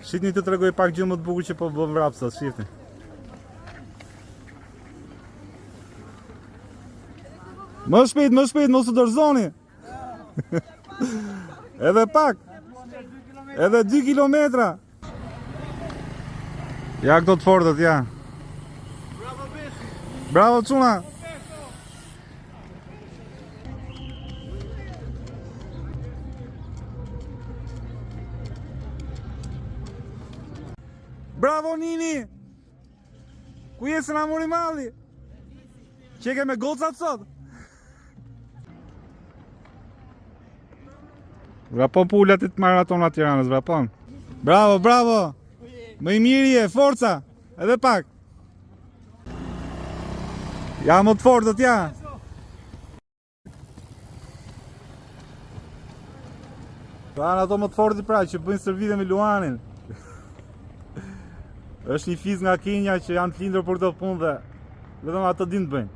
Shqipni të tregoj pak gjë më të bukur që po bëm vrap sot, shqipni. Më shpejt, mos u dorëzoni. Edhe pak. Edhe 2 kilometra. Ja këto të fortët, ja. Bravo, Çuna. Bravo, Nini. Ku je se na mori malli? Qeke me gocat sot? Vrapon pullat të maratonat Tiranës, vrapon. Bravo, bravo. Më i miri je, forca. Edhe pak. Ja më të fortët, ja. Pra në ato më të fortët pra që bëjnë servite me Luanin. Është një fiz nga Kenja që janë të lindur për të punë dhe vetëm ato din të bëjnë.